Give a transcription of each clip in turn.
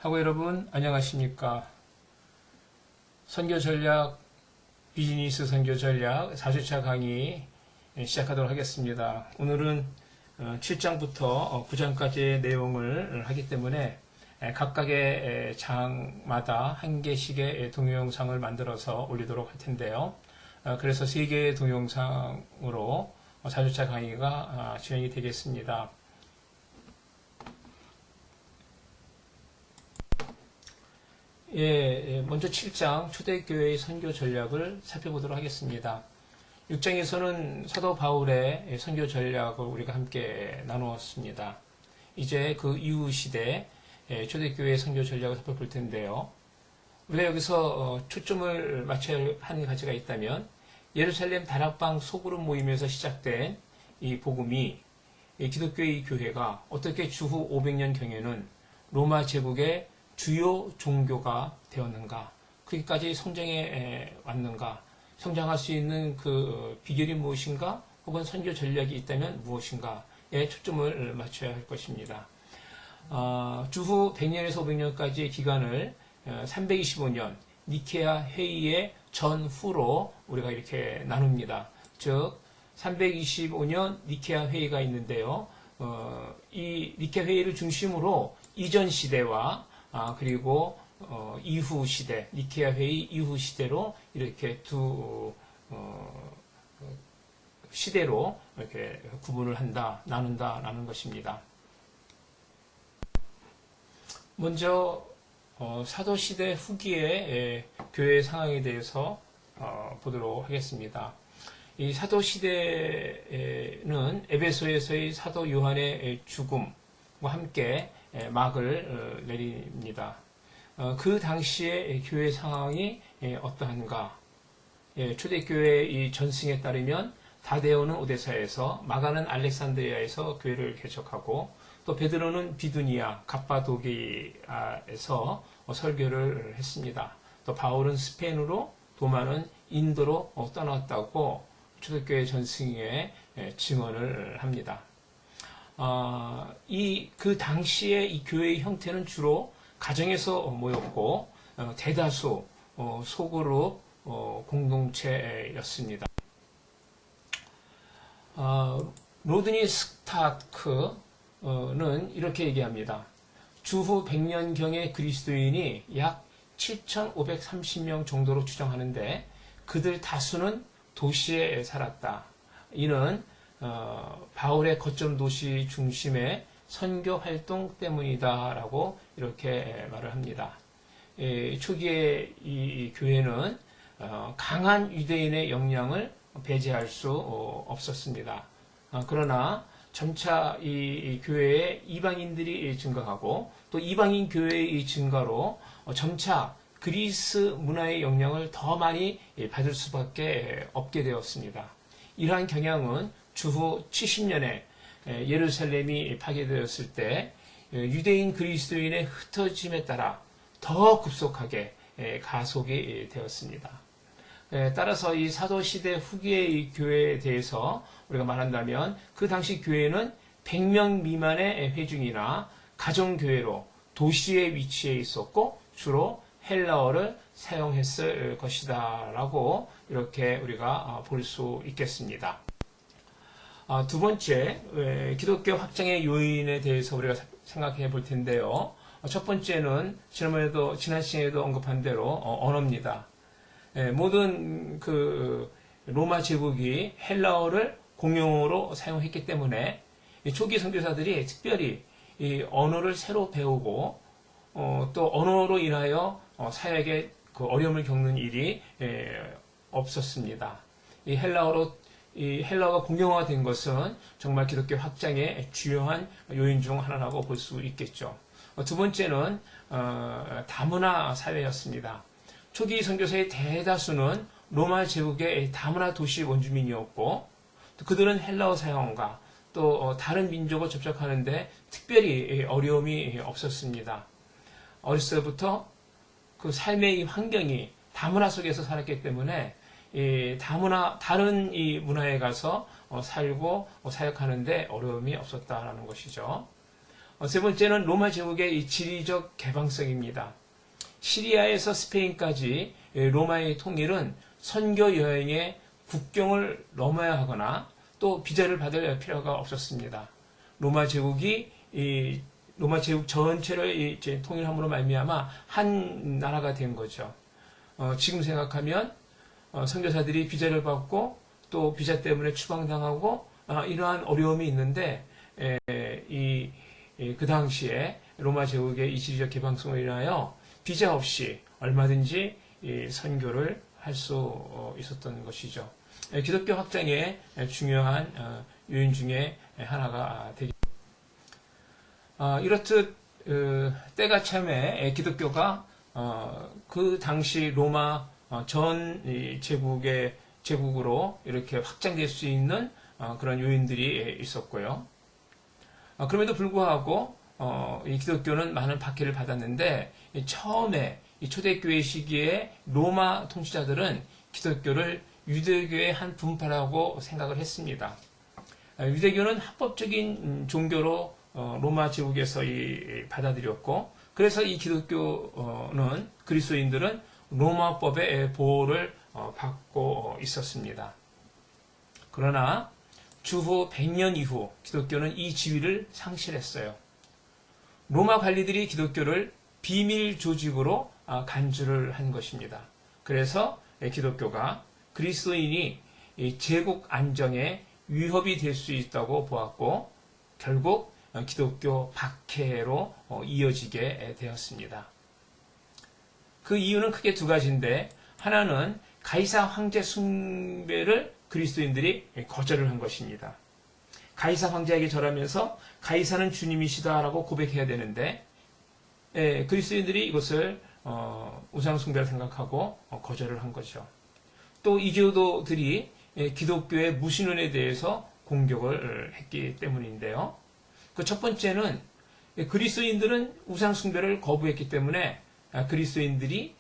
하고 여러분 안녕하십니까. 선교 전략, 비즈니스 선교 전략 4주차 강의 시작하도록 하겠습니다. 오늘은 7장부터 9장까지의 내용을 하기 때문에 각각의 장마다 한 개씩의 동영상을 만들어서 올리도록 할 텐데요. 그래서 3개의 동영상으로 4주차 강의가 진행이 되겠습니다. 먼저 7장 초대교회의 선교 전략을 살펴보도록 하겠습니다. 6장에서는 사도 바울의 선교 전략을 우리가 함께 나누었습니다. 이제 그 이후 시대 초대교회의 선교 전략을 살펴볼 텐데요. 우리가 여기서 초점을 맞춰야 하는 가치가 있다면 예루살렘 다락방 소그룹 모임에서 시작된 이 복음이 기독교의 교회가 어떻게 주후 500년경에는 로마 제국의 주요 종교가 되었는가, 거기까지 성장해 왔는가, 성장할 수 있는 그 비결이 무엇인가, 혹은 선교 전략이 있다면 무엇인가에 초점을 맞춰야 할 것입니다. 주후 100년에서 500년까지의 기간을 325년 니케아 회의의 전후로 우리가 이렇게 나눕니다. 즉 325년 니케아 회의가 있는데요. 이 니케아 회의를 중심으로 이전 시대와 그리고 이후 시대, 니케아 회의 이후 시대로 이렇게 두 시대로 이렇게 구분을 한다, 나눈다라는 것입니다. 먼저 사도 시대 후기의 교회 상황에 대해서 보도록 하겠습니다. 이 사도 시대는 에베소에서의 사도 요한의 죽음과 함께 막을 내립니다. 그 당시의 교회 상황이 어떠한가? 초대교회의 전승에 따르면 다데오는 오데사에서, 마가는 알렉산드리아에서 교회를 개척하고, 또 베드로는 비두니아, 갑바도기아에서 설교를 했습니다. 또 바울은 스페인으로, 도마는 인도로 떠났다고 초대교회 전승의 증언을 합니다. 그 당시의 이 교회의 형태는 주로 가정에서 모였고, 대다수 소그룹 공동체였습니다. 로드니 스타크는 이렇게 얘기합니다. 주후 100년경의 그리스도인이 약 7,530명 정도로 추정하는데 그들 다수는 도시에 살았다. 이는 바울의 거점 도시 중심의 선교 활동 때문이다라고 이렇게 말을 합니다. 초기에 이 교회는 강한 유대인의 영향을 배제할 수 없었습니다. 그러나 점차 이 교회에 이방인들이 증가하고, 또 이방인 교회의 증가로 점차 그리스 문화의 영향을 더 많이 받을 수밖에 없게 되었습니다. 이러한 경향은 주후 70년에 예루살렘이 파괴되었을 때 유대인 그리스도인의 흩어짐에 따라 더 급속하게 가속이 되었습니다. 따라서 이 사도시대 후기의 이 교회에 대해서 우리가 말한다면 그 당시 교회는 100명 미만의 회중이나 가정교회로 도시에 위치해 있었고 주로 헬라어를 사용했을 것이다 라고 이렇게 우리가 볼 수 있겠습니다. 두 번째, 기독교 확장의 요인에 대해서 우리가 생각해 볼 텐데요. 첫 번째는 지난 시간에도 언급한 대로 언어입니다. 모든 그 로마 제국이 헬라어를 공용어로 사용했기 때문에 초기 선교사들이 특별히 이 언어를 새로 배우고 또 언어로 인하여 사역에 그 어려움을 겪는 일이 없었습니다. 이 헬라어가 공용어화된 것은 정말 기독교 확장의 주요한 요인 중 하나라고 볼 수 있겠죠. 두 번째는 다문화 사회였습니다. 초기 선교사의 대다수는 로마 제국의 다문화 도시 원주민이었고, 또 그들은 헬라어 사용과 또 다른 민족을 접촉하는데 특별히 어려움이 없었습니다. 어렸을 때부터 그 삶의 이 환경이 다문화 속에서 살았기 때문에 다른 이 문화에 가서 살고 사역하는데 어려움이 없었다라는 것이죠. 세 번째는 로마 제국의 이 지리적 개방성입니다. 시리아에서 스페인까지 로마의 통일은 선교 여행에 국경을 넘어야 하거나 또 비자를 받을 필요가 없었습니다. 로마 제국이 로마 제국 전체를 이제 통일함으로 말미암아 한 나라가 된 거죠. 지금 생각하면 선교사들이 비자를 받고 또 비자 때문에 추방당하고 이러한 어려움이 있는데 그 당시에 로마 제국의 이 지리적 개방성으로 인하여 비자 없이 얼마든지 선교를 할 수 있었던 것이죠. 기독교 확장의 중요한 요인 중에 하나가 되겠습니다. 이렇듯 때가 참에 기독교가 그 당시 로마 전 제국으로 이렇게 확장될 수 있는 그런 요인들이 있었고요. 그럼에도 불구하고 이 기독교는 많은 박해를 받았는데 처음에 이 초대교회 시기에 로마 통치자들은 기독교를 유대교의 한 분파라고 생각을 했습니다. 유대교는 합법적인 종교로 로마 제국에서 받아들였고, 그래서 이 기독교는 그리스도인들은 로마법의 보호를 받고 있었습니다. 그러나 주후 100년 이후 기독교는 이 지위를 상실했어요. 로마 관리들이 기독교를 비밀 조직으로 간주를 한 것입니다. 그래서 기독교가 그리스도인이 제국 안정에 위협이 될 수 있다고 보았고 결국 기독교 박해로 이어지게 되었습니다. 그 이유는 크게 두 가지인데, 하나는 가이사 황제 숭배를 그리스도인들이 거절을 한 것입니다. 가이사 황제에게 절하면서 가이사는 주님이시다라고 고백해야 되는데 그리스도인들이 이것을 우상 숭배를 생각하고 거절을 한 거죠. 또 이교도들이 기독교의 무신론에 대해서 공격을 했기 때문인데요. 그 첫 번째는 그리스도인들은 우상 숭배를 거부했기 때문에 그리스도인들이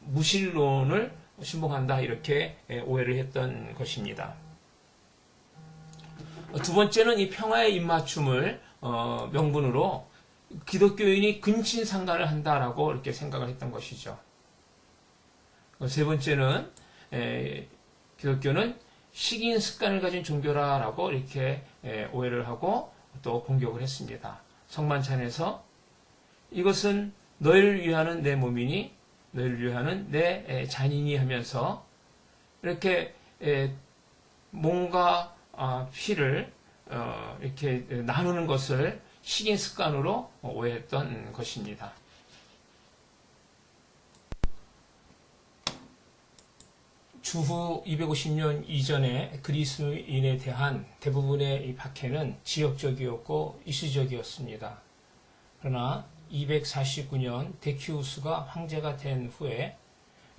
무신론을 신봉한다 이렇게 오해를 했던 것입니다. 두 번째는 이 평화의 입맞춤을 명분으로 기독교인이 근친상간을 한다라고 이렇게 생각을 했던 것이죠. 세 번째는 기독교는 식인 습관을 가진 종교라라고 이렇게 오해를 하고 또 공격을 했습니다. 성만찬에서 이것은 너희를 위하는 내 몸이니 너희를 위하는 내 잔이니 하면서 이렇게 몸과 피를 이렇게 나누는 것을 식인 습관으로 오해했던 것입니다. 주후 250년 이전에 그리스도인에 대한 대부분의 이 박해는 지역적이었고 이슈적이었습니다. 그러나 249년 데키우스가 황제가 된 후에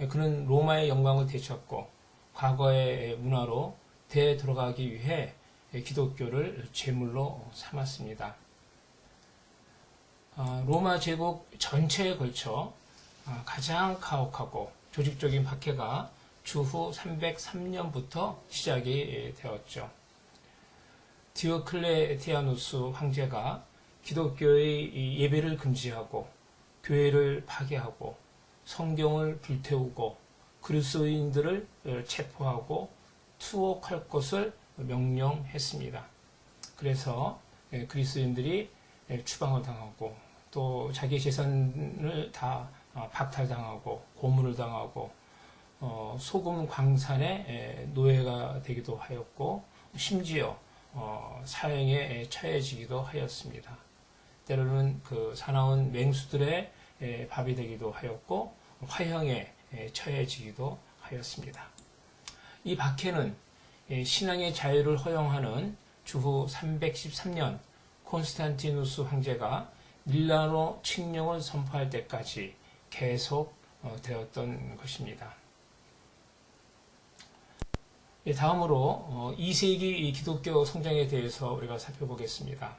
그는 로마의 영광을 되찾고 과거의 문화로 되돌아가기 위해 기독교를 제물로 삼았습니다. 로마 제국 전체에 걸쳐 가장 가혹하고 조직적인 박해가 주후 303년부터 시작이 되었죠. 디오클레티아누스 황제가 기독교의 예배를 금지하고 교회를 파괴하고 성경을 불태우고 그리스도인들을 체포하고 투옥할 것을 명령했습니다. 그래서 그리스도인들이 추방을 당하고 또 자기 재산을 다 박탈당하고 고문을 당하고 소금 광산의 노예가 되기도 하였고 심지어 사형에 처해지기도 하였습니다. 때로는 그 사나운 맹수들의 밥이 되기도 하였고 화형에 처해지기도 하였습니다. 이 박해는 신앙의 자유를 허용하는 주후 313년 콘스탄티누스 황제가 밀라노 칙령을 선포할 때까지 계속 되었던 것입니다. 다음으로 2세기 기독교 성장에 대해서 우리가 살펴보겠습니다.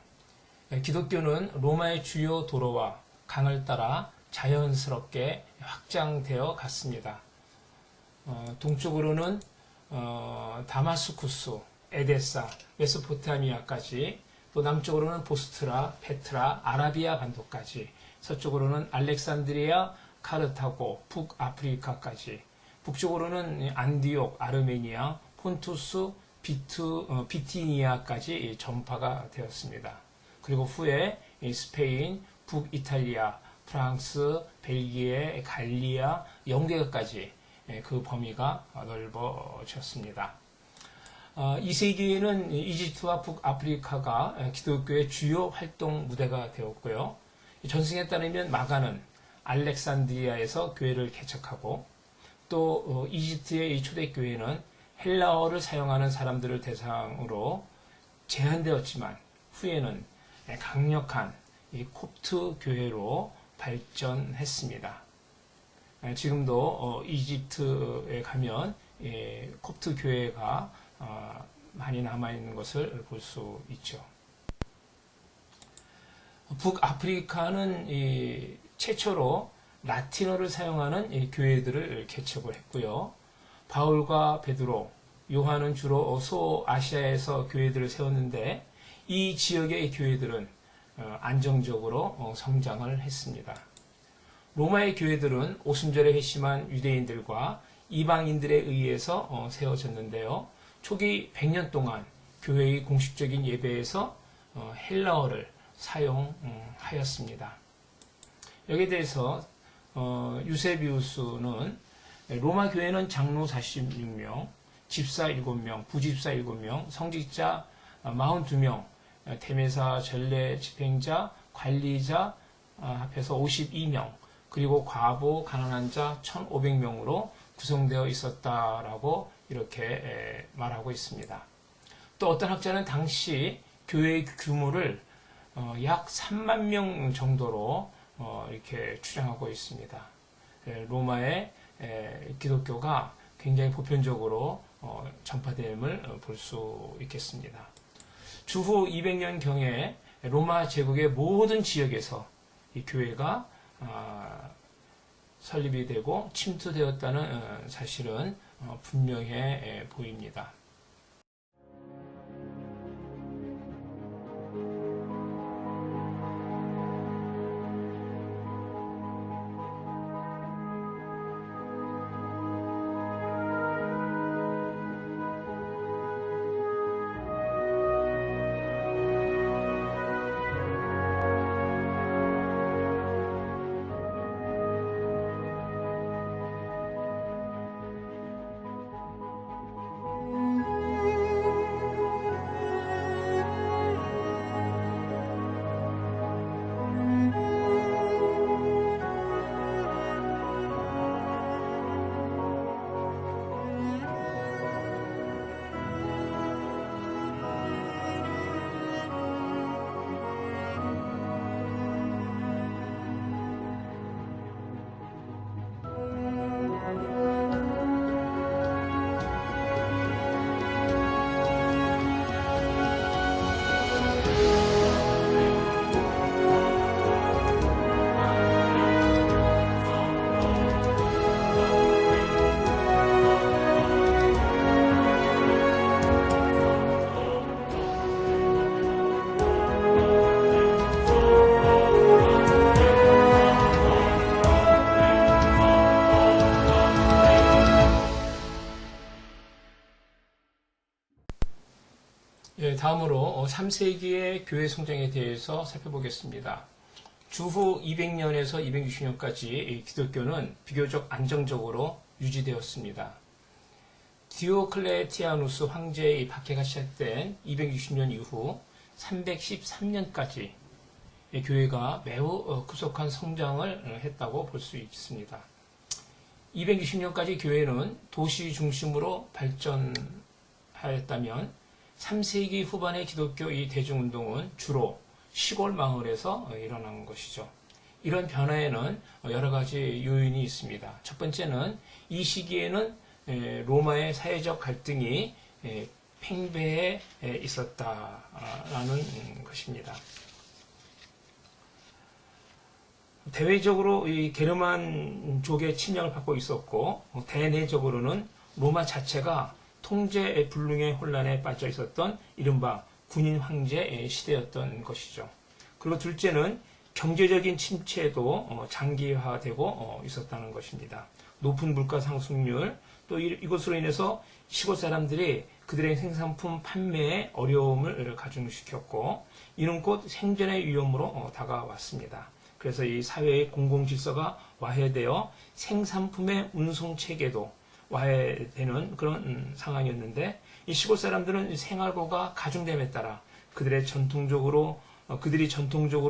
기독교는 로마의 주요 도로와 강을 따라 자연스럽게 확장되어 갔습니다. 동쪽으로는 다마스쿠스, 에데사, 메소포타미아까지, 또 남쪽으로는 보스트라, 페트라, 아라비아 반도까지, 서쪽으로는 알렉산드리아, 카르타고, 북아프리카까지, 북쪽으로는 안디옥, 아르메니아, 폰투스, 비티니아까지 전파가 되었습니다. 그리고 후에 스페인, 북이탈리아, 프랑스, 벨기에, 갈리아, 영국까지 그 범위가 넓어졌습니다. 2세기에는 이집트와 북아프리카가 기독교의 주요 활동 무대가 되었고요. 전승에 따르면 마가는 알렉산드리아에서 교회를 개척하고, 또 이집트의 이 초대교회는 헬라어를 사용하는 사람들을 대상으로 제한되었지만 후에는 강력한 이 콥트 교회로 발전했습니다. 지금도 이집트에 가면 콥트 교회가 많이 남아있는 것을 볼 수 있죠. 북아프리카는 최초로 라틴어를 사용하는 교회들을 개척을 했고요. 바울과 베드로, 요한은 주로 소아시아에서 교회들을 세웠는데 이 지역의 교회들은 안정적으로 성장을 했습니다. 로마의 교회들은 오순절에 회심한 유대인들과 이방인들에 의해서 세워졌는데요. 초기 100년 동안 교회의 공식적인 예배에서 헬라어를 사용하였습니다. 여기에 대해서 유세비우스는 로마 교회는 장로 46명, 집사 7명, 부집사 7명, 성직자 42명, 대매사, 전례, 집행자, 관리자 합해서 52명, 그리고 과부, 가난한 자 1,500명으로 구성되어 있었다라고 이렇게 말하고 있습니다. 또 어떤 학자는 당시 교회의 규모를 약 3만 명 정도로 이렇게 추정하고 있습니다. 로마의 기독교가 굉장히 보편적으로 전파됨을 볼 수 있겠습니다. 주후 200년경에 로마 제국의 모든 지역에서 이 교회가 설립이 되고 침투되었다는 사실은 분명해 보입니다. 다음으로 3세기의 교회 성장에 대해서 살펴보겠습니다. 주후 200년에서 260년까지 기독교는 비교적 안정적으로 유지되었습니다. 디오클레티아누스 황제의 박해가 시작된 260년 이후 313년까지 교회가 매우 급속한 성장을 했다고 볼 수 있습니다. 260년까지 교회는 도시 중심으로 발전하였다면 3세기 후반의 기독교 이 대중운동은 주로 시골 마을에서 일어난 것이죠. 이런 변화에는 여러 가지 요인이 있습니다. 첫 번째는 이 시기에는 로마의 사회적 갈등이 팽배해 있었다라는 것입니다. 대외적으로 이 게르만족의 침략을 받고 있었고, 대내적으로는 로마 자체가 통제 불능의 혼란에 빠져 있었던 이른바 군인 황제 시대였던 것이죠. 그리고 둘째는 경제적인 침체도 장기화되고 있었다는 것입니다. 높은 물가 상승률, 또 이것으로 인해서 시골 사람들이 그들의 생산품 판매에 어려움을 가중시켰고, 이는 곧 생존의 위험으로 다가왔습니다. 그래서 이 사회의 공공질서가 와해되어 생산품의 운송 체계도 와해되는 그런 상황이었는데, 이 시골 사람들은 생활고가 가중됨에 따라 그들이 전통적으로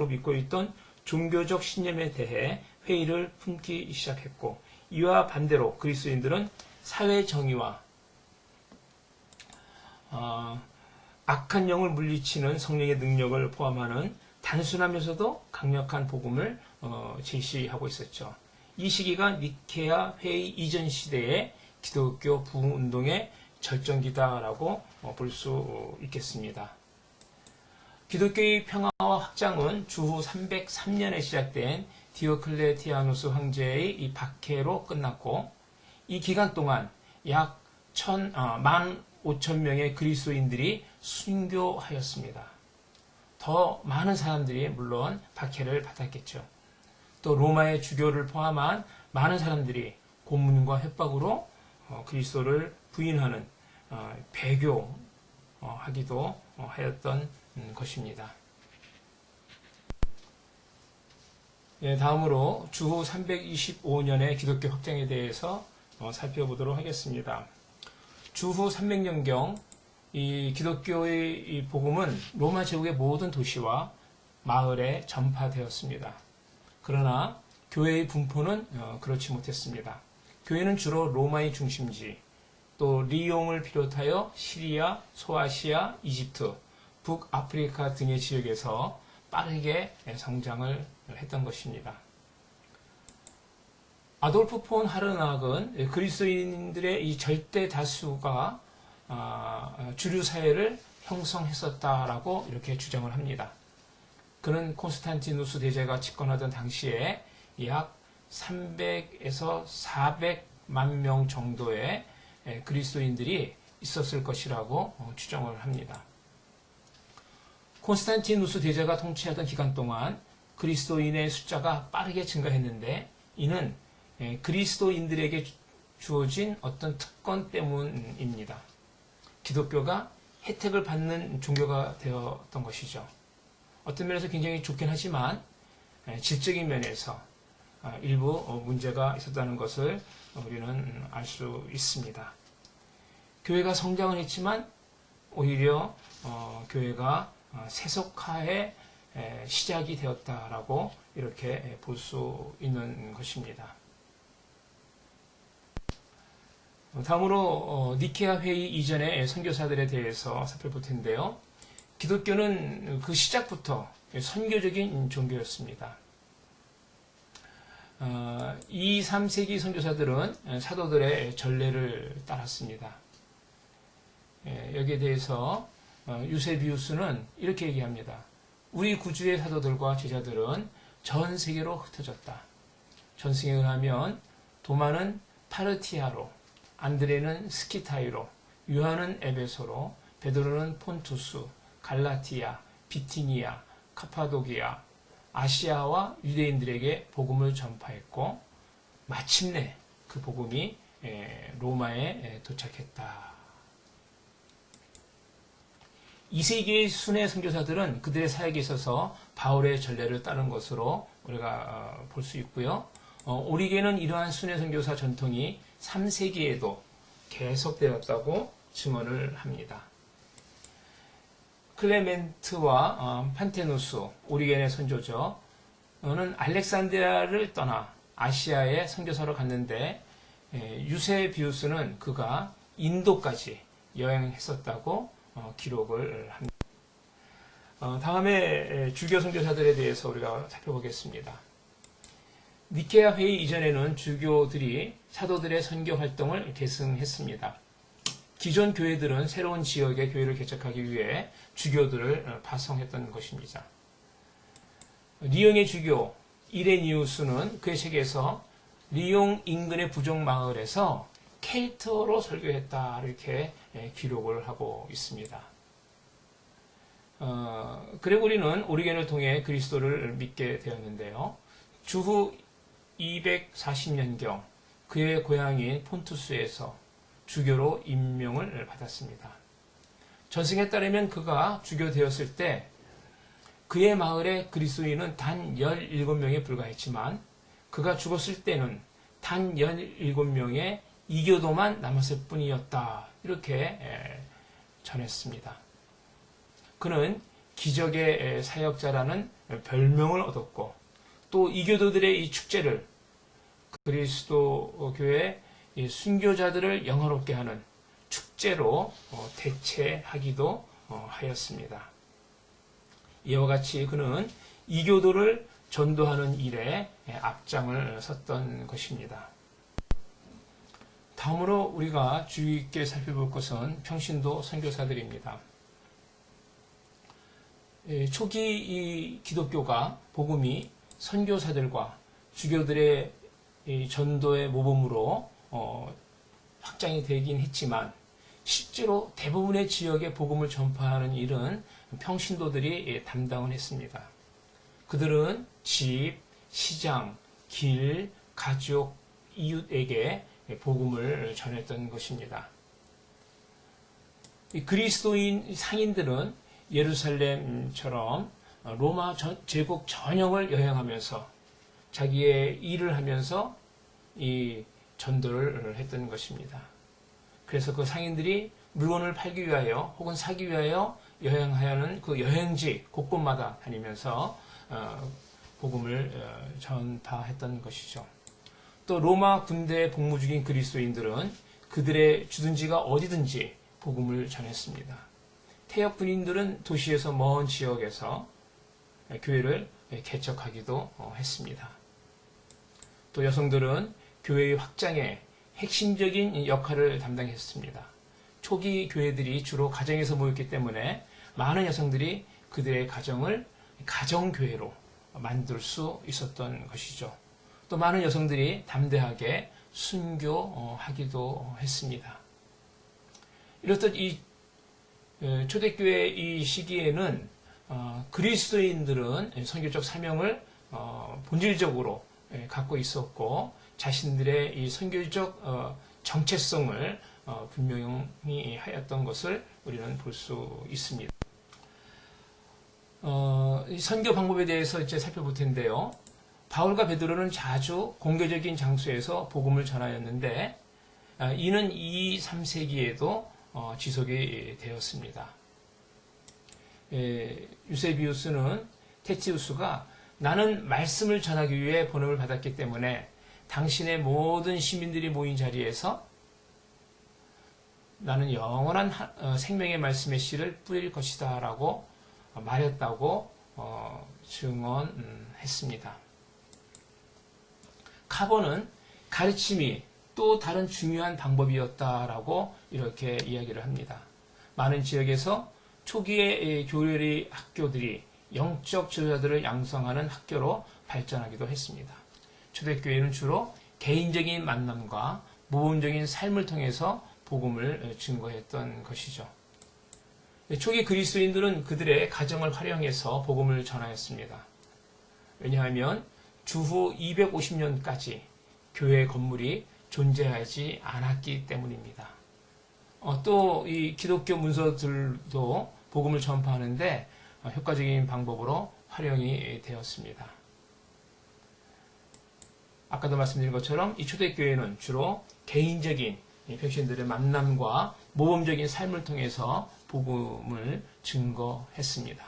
믿고 있던 종교적 신념에 대해 회의를 품기 시작했고, 이와 반대로 그리스도인들은 사회 정의와 악한 영을 물리치는 성령의 능력을 포함하는 단순하면서도 강력한 복음을 제시하고 있었죠. 이 시기가 니케아 회의 이전 시대의 기독교 부흥운동의 절정기다라고 볼 수 있겠습니다. 기독교의 평화와 확장은 주후 303년에 시작된 디오클레티아누스 황제의 이 박해로 끝났고, 이 기간 동안 약 15,000명의 그리스도인들이 순교하였습니다. 더 많은 사람들이 물론 박해를 받았겠죠. 또 로마의 주교를 포함한 많은 사람들이 고문과 협박으로 그리스도를 부인하는 배교하기도 하였던 것입니다. 다음으로 주후 325년의 기독교 확장에 대해서 살펴보도록 하겠습니다. 주후 300년경 이 기독교의 이 복음은 로마 제국의 모든 도시와 마을에 전파되었습니다. 그러나 교회의 분포는 그렇지 못했습니다. 교회는 주로 로마의 중심지, 또 리옹을 비롯하여 시리아, 소아시아, 이집트, 북아프리카 등의 지역에서 빠르게 성장을 했던 것입니다. 아돌프 폰 하르낙은 그리스도인들의 이 절대 다수가 주류 사회를 형성했었다라고 이렇게 주장을 합니다. 그는 콘스탄티누스 대제가 집권하던 당시에 약 300에서 400만 명 정도의 그리스도인들이 있었을 것이라고 추정을 합니다. 콘스탄티누스 대제가 통치하던 기간 동안 그리스도인의 숫자가 빠르게 증가했는데, 이는 그리스도인들에게 주어진 어떤 특권 때문입니다. 기독교가 혜택을 받는 종교가 되었던 것이죠. 어떤 면에서 굉장히 좋긴 하지만 질적인 면에서 일부 문제가 있었다는 것을 우리는 알 수 있습니다. 교회가 성장은 했지만 오히려 교회가 세속화의 시작이 되었다라고 이렇게 볼 수 있는 것입니다. 다음으로 니케아 회의 이전의 선교사들에 대해서 살펴볼 텐데요. 기독교는 그 시작부터 선교적인 종교였습니다. 2, 3세기 선교사들은 사도들의 전례를 따랐습니다. 여기에 대해서 유세비우스는 이렇게 얘기합니다. 우리 구주의 사도들과 제자들은 전 세계로 흩어졌다. 전승에 의하면 도마는 파르티아로, 안드레는 스키타이로, 요한은 에베소로, 베드로는 폰투스, 갈라티아, 비티니아, 카파도기아, 아시아와 유대인들에게 복음을 전파했고, 마침내 그 복음이 로마에 도착했다. 2세기의 순회 선교사들은 그들의 사역에 있어서 바울의 전례를 따른 것으로 우리가 볼 수 있고요. 오리게는 이러한 순회 선교사 전통이 3세기에도 계속되었다고 증언을 합니다. 클레멘트와 판테누스, 오리겐의 선조죠. 는 알렉산드리아를 떠나 아시아에 선교사로 갔는데, 유세비우스는 그가 인도까지 여행했었다고 기록을 합니다. 다음에 주교 선교사들에 대해서 우리가 살펴보겠습니다. 니케아 회의 이전에는 주교들이 사도들의 선교 활동을 계승했습니다. 기존 교회들은 새로운 지역의 교회를 개척하기 위해 주교들을 파송했던 것입니다. 리옹의 주교 이레니우스는 그의 책에서 리옹 인근의 부족 마을에서 켈트어로 설교했다 이렇게 기록을 하고 있습니다. 그레고리는 오리겐을 통해 그리스도를 믿게 되었는데요. 주후 240년경 그의 고향인 폰투스에서 주교로 임명을 받았습니다. 전승에 따르면 그가 주교되었을 때 그의 마을에 그리스도인은 단 17명에 불과했지만 그가 죽었을 때는 단 17명의 이교도만 남았을 뿐이었다. 이렇게 전했습니다. 그는 기적의 사역자라는 별명을 얻었고 또 이교도들의 이 축제를 그리스도 교회 순교자들을 영화롭게 하는 축제로 대체하기도 하였습니다. 이와 같이 그는 이교도를 전도하는 일에 앞장을 섰던 것입니다. 다음으로 우리가 주의 깊게 살펴볼 것은 평신도 선교사들입니다. 초기 이 기독교가 복음이 선교사들과 주교들의 전도의 모범으로 확장이 되긴 했지만 실제로 대부분의 지역에 복음을 전파하는 일은 평신도들이 담당을 했습니다. 그들은 집, 시장, 길, 가족, 이웃에게 복음을 전했던 것입니다. 그리스도인 상인들은 예루살렘처럼 로마 제국 전역을 여행하면서 자기의 일을 하면서 이 전도를 했던 것입니다. 그래서 그 상인들이 물건을 팔기 위하여 혹은 사기 위하여 여행하여는 그 여행지 곳곳마다 다니면서 복음을 전파했던 것이죠. 또 로마 군대에 복무 중인 그리스도인들은 그들의 주둔지가 어디든지 복음을 전했습니다. 태역 군인들은 도시에서 먼 지역에서 교회를 개척하기도 했습니다. 또 여성들은 교회의 확장에 핵심적인 역할을 담당했습니다. 초기 교회들이 주로 가정에서 모였기 때문에 많은 여성들이 그들의 가정을 가정교회로 만들 수 있었던 것이죠. 또 많은 여성들이 담대하게 순교하기도 했습니다. 이렇듯 이 초대교회 이 시기에는 그리스도인들은 선교적 사명을 본질적으로 갖고 있었고 자신들의 이 선교적 정체성을 분명히 하였던 것을 우리는 볼 수 있습니다. 이 선교 방법에 대해서 이제 살펴볼 텐데요. 바울과 베드로는 자주 공개적인 장소에서 복음을 전하였는데 이는 2, 3세기에도 지속이 되었습니다. 유세비우스는 테치우스가 나는 말씀을 전하기 위해 번호를 받았기 때문에 당신의 모든 시민들이 모인 자리에서 나는 영원한 생명의 말씀의 씨를 뿌릴 것이다 라고 말했다고 증언했습니다. 카본은 가르침이 또 다른 중요한 방법이었다라고 이렇게 이야기를 합니다. 많은 지역에서 초기의 교회의 학교들이 영적 지도자들을 양성하는 학교로 발전하기도 했습니다. 초대교회는 주로 개인적인 만남과 모범적인 삶을 통해서 복음을 증거했던 것이죠. 초기 그리스도인들은 그들의 가정을 활용해서 복음을 전하였습니다. 왜냐하면 주후 250년까지 교회 건물이 존재하지 않았기 때문입니다. 또 이 기독교 문서들도 복음을 전파하는데 효과적인 방법으로 활용이 되었습니다. 아까도 말씀드린 것처럼 이 초대교회는 주로 개인적인 백신들의 만남과 모범적인 삶을 통해서 복음을 증거했습니다.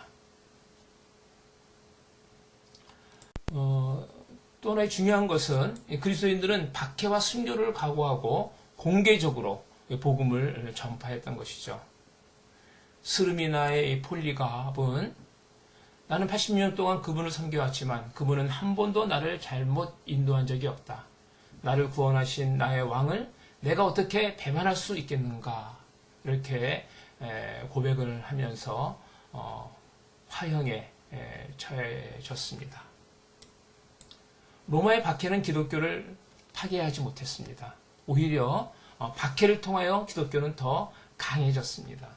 또 하나의 중요한 것은 그리스도인들은 박해와 순교를 각오하고 공개적으로 복음을 전파했던 것이죠. 스르미나의 폴리갑은 나는 80년 동안 그분을 섬겨왔지만 그분은 한 번도 나를 잘못 인도한 적이 없다. 나를 구원하신 나의 왕을 내가 어떻게 배반할 수 있겠는가 이렇게 고백을 하면서 화형에 처해졌습니다. 로마의 박해는 기독교를 파괴하지 못했습니다. 오히려 박해를 통하여 기독교는 더 강해졌습니다.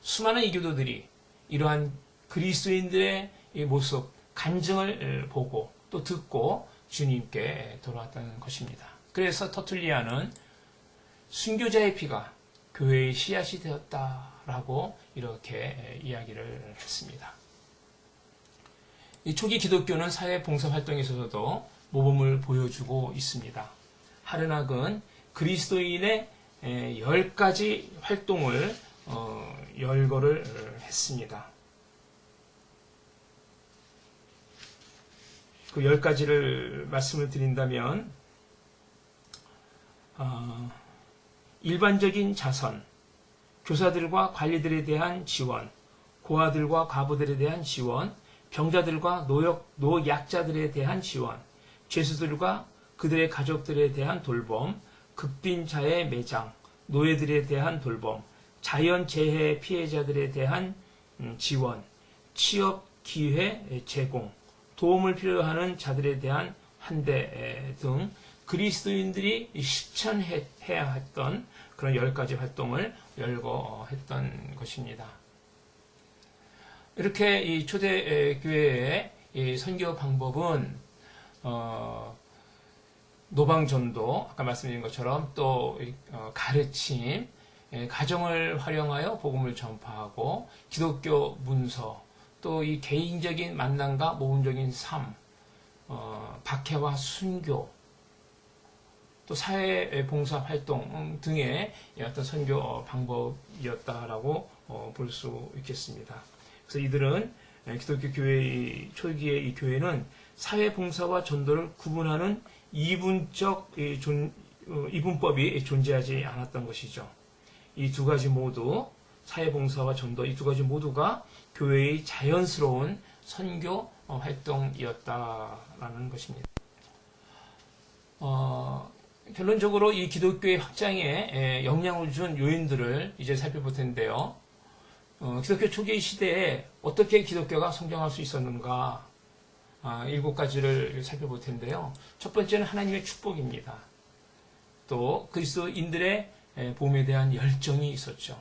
수많은 이교도들이 이러한 그리스도인들의 이 모습, 간증을 보고 또 듣고 주님께 돌아왔다는 것입니다. 그래서 터툴리안은 순교자의 피가 교회의 씨앗이 되었다라고 이렇게 이야기를 했습니다. 이 초기 기독교는 사회 봉사 활동에 있어서도 모범을 보여주고 있습니다. 하르낙은 그리스도인의 10가지 활동을 열거를 했습니다. 그 10가지를 말씀을 드린다면 일반적인 자선, 교사들과 관리들에 대한 지원, 고아들과 과부들에 대한 지원, 병자들과 노약자들에 대한 지원, 죄수들과 그들의 가족들에 대한 돌봄, 극빈자의 매장, 노예들에 대한 돌봄, 자연재해 피해자들에 대한 지원, 취업 기회 제공, 도움을 필요하는 자들에 대한 환대 등 그리스도인들이 실천해야 했던 그런 10가지 활동을 열거했던 것입니다. 이렇게 이 초대교회의 이 선교 방법은 노방전도, 아까 말씀드린 것처럼 또 가르침, 가정을 활용하여 복음을 전파하고 기독교 문서, 또 이 개인적인 만남과 모범적인 삶, 박해와 순교, 또 사회 봉사 활동 등의 어떤 선교 방법이었다라고 볼 수 있겠습니다. 그래서 이들은 기독교 교회의 초기의 이 교회는 사회 봉사와 전도를 구분하는 이분법이 존재하지 않았던 것이죠. 이 두 가지 모두, 사회 봉사와 전도, 이 두 가지 모두가 교회의 자연스러운 선교 활동이었다라는 것입니다. 결론적으로 이 기독교의 확장에 영향을 준 요인들을 이제 살펴볼 텐데요. 기독교 초기 시대에 어떻게 기독교가 성장할 수 있었는가, 7가지를 살펴볼 텐데요. 첫 번째는 하나님의 축복입니다. 또 그리스도인들의 복음에 대한 열정이 있었죠.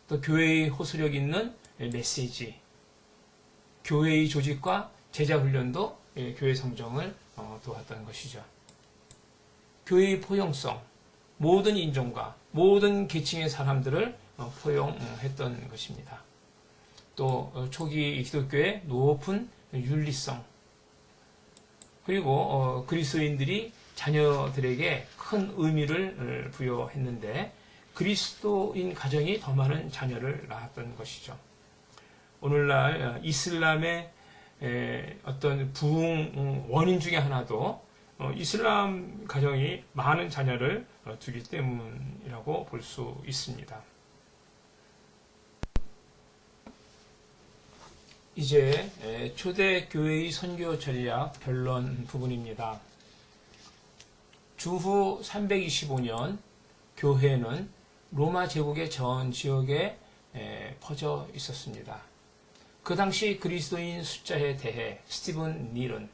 또 교회의 호소력 있는 메시지, 교회의 조직과 제자 훈련도 교회 성장을 도왔다는 것이죠. 교회의 포용성, 모든 인종과 모든 계층의 사람들을 포용했던 것입니다. 또 초기 기독교의 높은 윤리성, 그리고 그리스도인들이 자녀들에게 큰 의미를 부여했는데 그리스도인 가정이 더 많은 자녀를 낳았던 것이죠. 오늘날 이슬람의 어떤 부흥 원인 중에 하나도 이슬람 가정이 많은 자녀를 두기 때문이라고 볼 수 있습니다. 이제 초대교회의 선교 전략 결론 부분입니다. 주후 325년 교회는 로마 제국의 전 지역에 퍼져 있었습니다. 그 당시 그리스도인 숫자에 대해 스티븐 닐은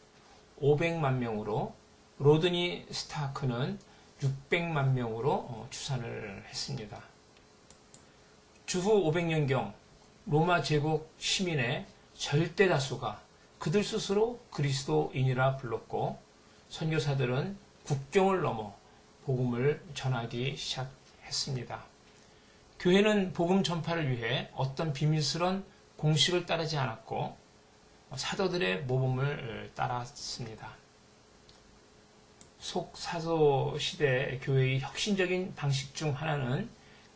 500만 명으로 로드니 스타크는 600만 명으로 추산을 했습니다. 주후 500년경 로마 제국 시민의 절대 다수가 그들 스스로 그리스도인이라 불렀고 선교사들은 국경을 넘어 복음을 전하기 시작했습니다. 교회는 복음 전파를 위해 어떤 비밀스런 공식을 따르지 않았고 사도들의 모범을 따랐습니다. 속사도 시대 교회의 혁신적인 방식 중 하나는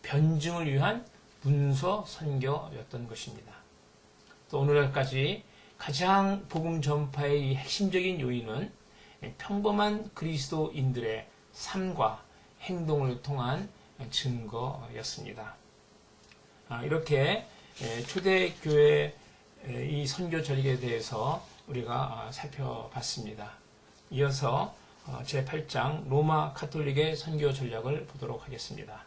변증을 위한 문서 선교였던 것입니다. 또 오늘날까지 가장 복음 전파의 핵심적인 요인은 평범한 그리스도인들의 삶과 행동을 통한 증거였습니다. 이렇게 초대교회의 이 선교 전략에 대해서 우리가 살펴봤습니다. 이어서 제8장 로마 카톨릭의 선교 전략을 보도록 하겠습니다.